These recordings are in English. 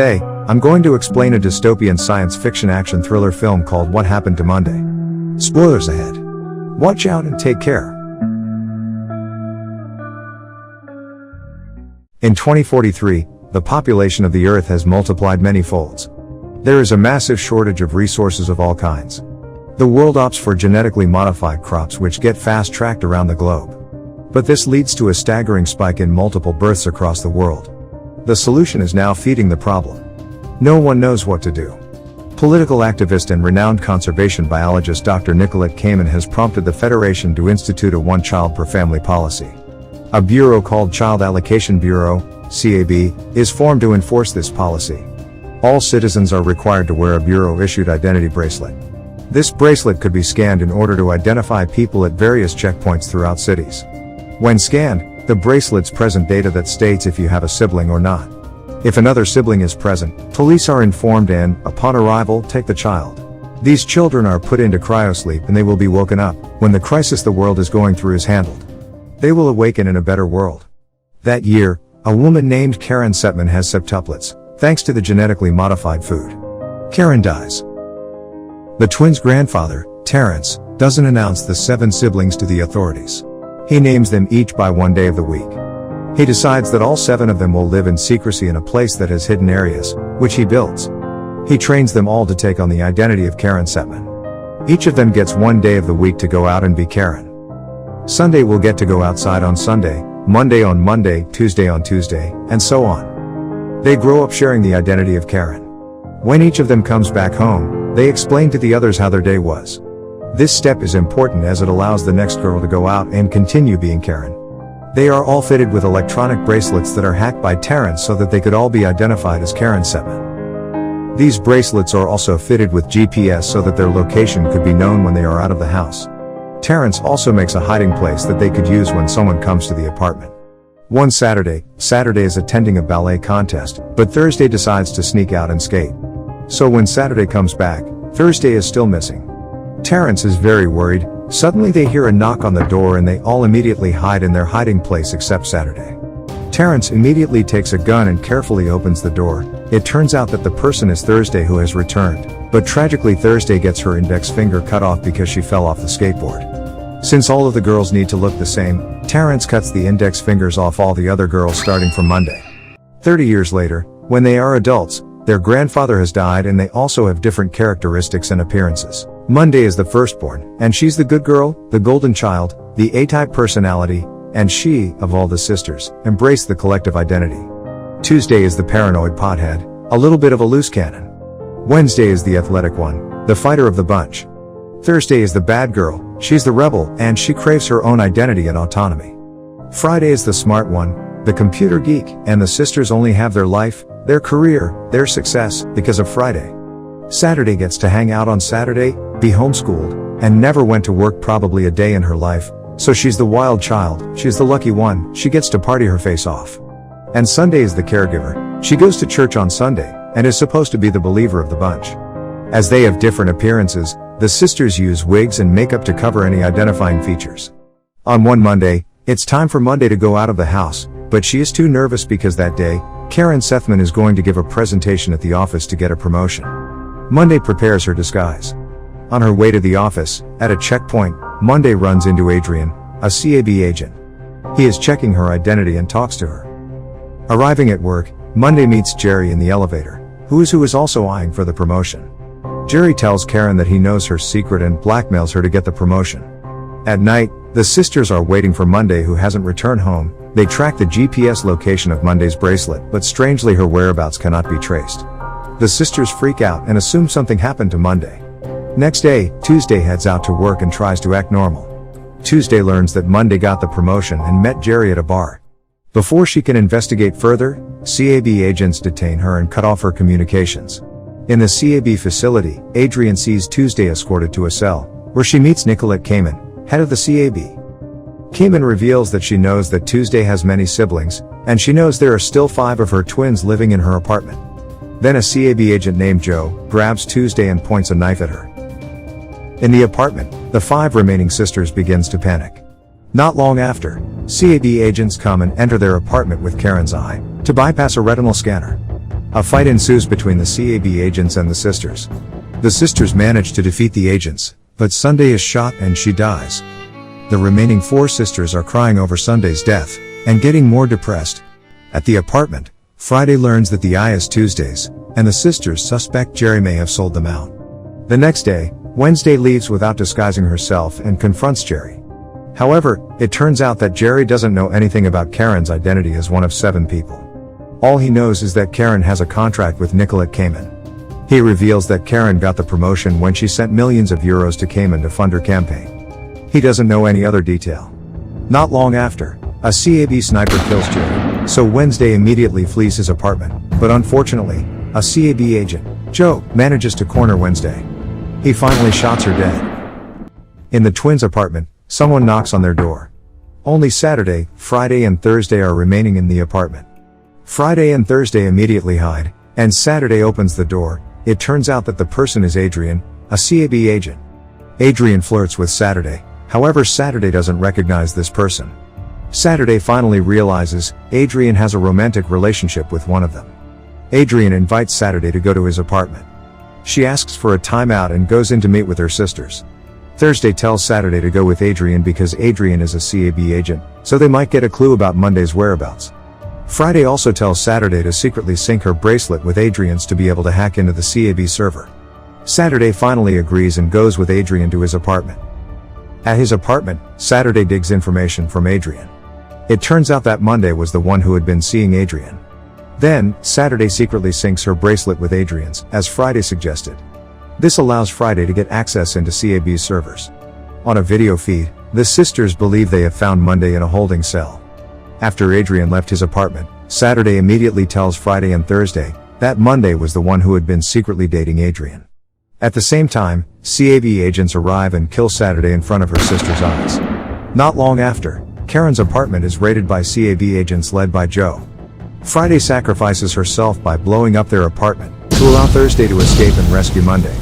Today, I'm going to explain a dystopian science fiction action thriller film called What Happened to Monday. Spoilers ahead. Watch out and take care. In 2043, the population of the Earth has multiplied many folds. There is a massive shortage of resources of all kinds. The world opts for genetically modified crops which get fast-tracked around the globe. But this leads to a staggering spike in multiple births across the world. The solution is now feeding the problem. No one knows what to do. Political activist and renowned conservation biologist Dr. Nicolette Kamen has prompted the Federation to institute a one-child-per-family policy. A bureau called Child Allocation Bureau, CAB, is formed to enforce this policy. All citizens are required to wear a bureau-issued identity bracelet. This bracelet could be scanned in order to identify people at various checkpoints throughout cities. When scanned, the bracelet's present data that states if you have a sibling or not. If another sibling is present, police are informed and, upon arrival, take the child. These children are put into cryosleep and they will be woken up when the crisis the world is going through is handled. They will awaken in a better world. That year, a woman named Karen Setman has septuplets, thanks to the genetically modified food. Karen dies. The twins' grandfather, Terrence, doesn't announce the 7 siblings to the authorities. He names them each by one day of the week. He decides that all 7 of them will live in secrecy in a place that has hidden areas, which he builds. He trains them all to take on the identity of Karen Setman. Each of them gets one day of the week to go out and be Karen. Sunday will get to go outside on Sunday, Monday on Monday, Tuesday on Tuesday, and so on. They grow up sharing the identity of Karen. When each of them comes back home, they explain to the others how their day was. This step is important as it allows the next girl to go out and continue being Karen. They are all fitted with electronic bracelets that are hacked by Terrence so that they could all be identified as Karen Setman. These bracelets are also fitted with GPS so that their location could be known when they are out of the house. Terrence also makes a hiding place that they could use when someone comes to the apartment. One Saturday is attending a ballet contest, but Thursday decides to sneak out and skate. So when Saturday comes back, Thursday is still missing. Terrence is very worried. Suddenly they hear a knock on the door and they all immediately hide in their hiding place except Saturday. Terrence immediately takes a gun and carefully opens the door. It turns out that the person is Thursday who has returned, but tragically Thursday gets her index finger cut off because she fell off the skateboard. Since all of the girls need to look the same, Terrence cuts the index fingers off all the other girls starting from Monday. 30 years later, when they are adults, their grandfather has died and they also have different characteristics and appearances. Monday is the firstborn, and she's the good girl, the golden child, the A-type personality, and she, of all the sisters, embrace the collective identity. Tuesday is the paranoid pothead, a little bit of a loose cannon. Wednesday is the athletic one, the fighter of the bunch. Thursday is the bad girl, she's the rebel, and she craves her own identity and autonomy. Friday is the smart one, the computer geek, and the sisters only have their life, their career, their success, because of Friday. Saturday gets to hang out on Saturday, be homeschooled, and never went to work probably a day in her life, so she's the wild child, she's the lucky one, she gets to party her face off. And Sunday is the caregiver, she goes to church on Sunday, and is supposed to be the believer of the bunch. As they have different appearances, the sisters use wigs and makeup to cover any identifying features. On one Monday, it's time for Monday to go out of the house, but she is too nervous because that day, Karen Setman is going to give a presentation at the office to get a promotion. Monday prepares her disguise. On her way to the office, at a checkpoint, Monday runs into Adrian, a CAB agent. He is checking her identity and talks to her. Arriving at work, Monday meets Jerry in the elevator, who is also eyeing for the promotion. Jerry tells Karen that he knows her secret and blackmails her to get the promotion. At night, the sisters are waiting for Monday who hasn't returned home. They track the GPS location of Monday's bracelet, but strangely her whereabouts cannot be traced. The sisters freak out and assume something happened to Monday. Next day, Tuesday heads out to work and tries to act normal. Tuesday learns that Monday got the promotion and met Jerry at a bar. Before she can investigate further, CAB agents detain her and cut off her communications. In the CAB facility, Adrian sees Tuesday escorted to a cell, where she meets Nicolette Kamen, head of the CAB. Kamen reveals that she knows that Tuesday has many siblings, and she knows there are still 5 of her twins living in her apartment. Then a CAB agent named Joe grabs Tuesday and points a knife at her. In the apartment, the 5 remaining sisters begins to panic. Not long after, CAB agents come and enter their apartment with Karen's eye, to bypass a retinal scanner. A fight ensues between the CAB agents and the sisters. The sisters manage to defeat the agents, but Sunday is shot and she dies. The remaining 4 sisters are crying over Sunday's death, and getting more depressed. At the apartment, Friday learns that the eye is Tuesday's, and the sisters suspect Jerry may have sold them out. The next day, Wednesday leaves without disguising herself and confronts Jerry. However, it turns out that Jerry doesn't know anything about Karen's identity as one of 7 people. All he knows is that Karen has a contract with Nicolette Kamen. He reveals that Karen got the promotion when she sent millions of euros to Kamen to fund her campaign. He doesn't know any other detail. Not long after, a CAB sniper kills Jerry, so Wednesday immediately flees his apartment, but unfortunately, a CAB agent, Joe, manages to corner Wednesday. He finally shots her dead. In the twins' apartment, someone knocks on their door. Only Saturday, Friday and Thursday are remaining in the apartment. Friday and Thursday immediately hide, and Saturday opens the door. It turns out that the person is Adrian, a CAB agent. Adrian flirts with Saturday, however Saturday doesn't recognize this person. Saturday finally realizes Adrian has a romantic relationship with one of them. Adrian invites Saturday to go to his apartment. She asks for a timeout and goes in to meet with her sisters. Thursday tells Saturday to go with Adrian because Adrian is a CAB agent, so they might get a clue about Monday's whereabouts. Friday also tells Saturday to secretly sync her bracelet with Adrian's to be able to hack into the CAB server. Saturday finally agrees and goes with Adrian to his apartment. At his apartment, Saturday digs information from Adrian. It turns out that Monday was the one who had been seeing Adrian. Then, Saturday secretly syncs her bracelet with Adrian's, as Friday suggested. This allows Friday to get access into CAB's servers. On a video feed, the sisters believe they have found Monday in a holding cell. After Adrian left his apartment, Saturday immediately tells Friday and Thursday that Monday was the one who had been secretly dating Adrian. At the same time, CAB agents arrive and kill Saturday in front of her sister's eyes. Not long after, Karen's apartment is raided by CAB agents led by Joe. Friday sacrifices herself by blowing up their apartment to allow Thursday to escape and rescue Monday.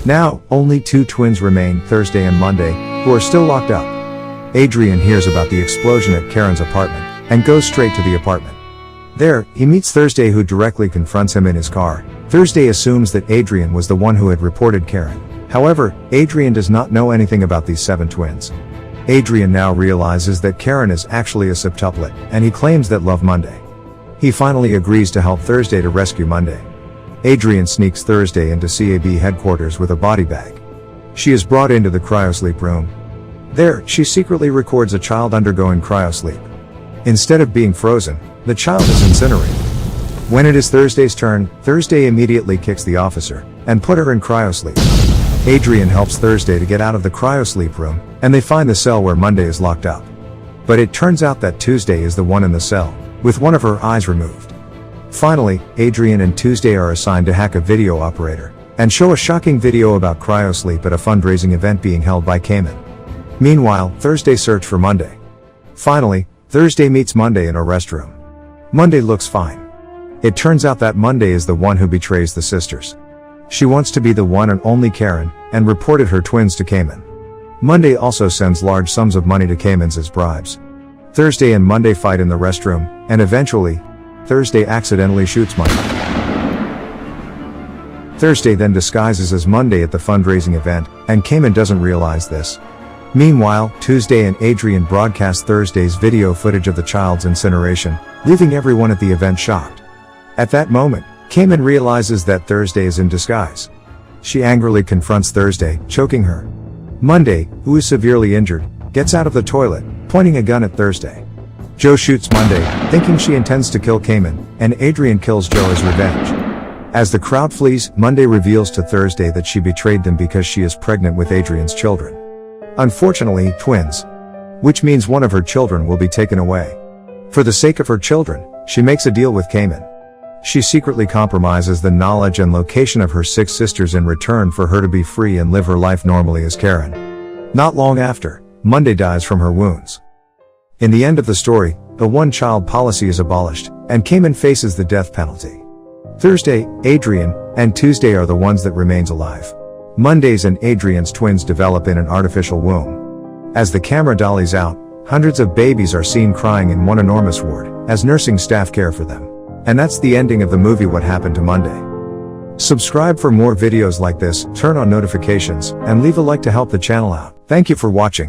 Now, only 2 twins remain, Thursday and Monday, who are still locked up. Adrian hears about the explosion at Karen's apartment and goes straight to the apartment. There, he meets Thursday, who directly confronts him in his car. Thursday assumes that Adrian was the one who had reported Karen. However, Adrian does not know anything about these 7 twins. Adrian now realizes that Karen is actually a septuplet, and he claims that love Monday. He finally agrees to help Thursday to rescue Monday. Adrian sneaks Thursday into CAB headquarters with a body bag. She is brought into the cryosleep room. There, she secretly records a child undergoing cryosleep. Instead of being frozen, the child is incinerated. When it is Thursday's turn, Thursday immediately kicks the officer and put her in cryosleep. Adrian helps Thursday to get out of the cryosleep room, and they find the cell where Monday is locked up. But it turns out that Tuesday is the one in the cell, with one of her eyes removed. Finally, Adrian and Tuesday are assigned to hack a video operator and show a shocking video about cryosleep at a fundraising event being held by Kamen. Meanwhile, Thursday search for Monday. Finally, Thursday meets Monday in a restroom. Monday looks fine. It turns out that Monday is the one who betrays the sisters. She wants to be the one and only Karen, and reported her twins to Kamen. Monday also sends large sums of money to Kamen's as bribes. Thursday and Monday fight in the restroom, and eventually, Thursday accidentally shoots Monday. Thursday then disguises as Monday at the fundraising event, and Kamen doesn't realize this. Meanwhile, Tuesday and Adrian broadcast Thursday's video footage of the child's incineration, leaving everyone at the event shocked. At that moment, Kamen realizes that Thursday is in disguise. She angrily confronts Thursday, choking her. Monday, who is severely injured, gets out of the toilet, pointing a gun at Thursday. Joe shoots Monday, thinking she intends to kill Kamen, and Adrian kills Joe as revenge. As the crowd flees, Monday reveals to Thursday that she betrayed them because she is pregnant with Adrian's children. Unfortunately, twins. Which means one of her children will be taken away. For the sake of her children, she makes a deal with Kamen. She secretly compromises the knowledge and location of her 6 sisters in return for her to be free and live her life normally as Karen. Not long after, Monday dies from her wounds. In the end of the story, the one-child policy is abolished, and Kamen faces the death penalty. Thursday, Adrian, and Tuesday are the ones that remains alive. Monday's and Adrian's twins develop in an artificial womb. As the camera dollies out, hundreds of babies are seen crying in one enormous ward, as nursing staff care for them. And that's the ending of the movie What Happened to Monday. Subscribe for more videos like this, turn on notifications, and leave a like to help the channel out. Thank you for watching.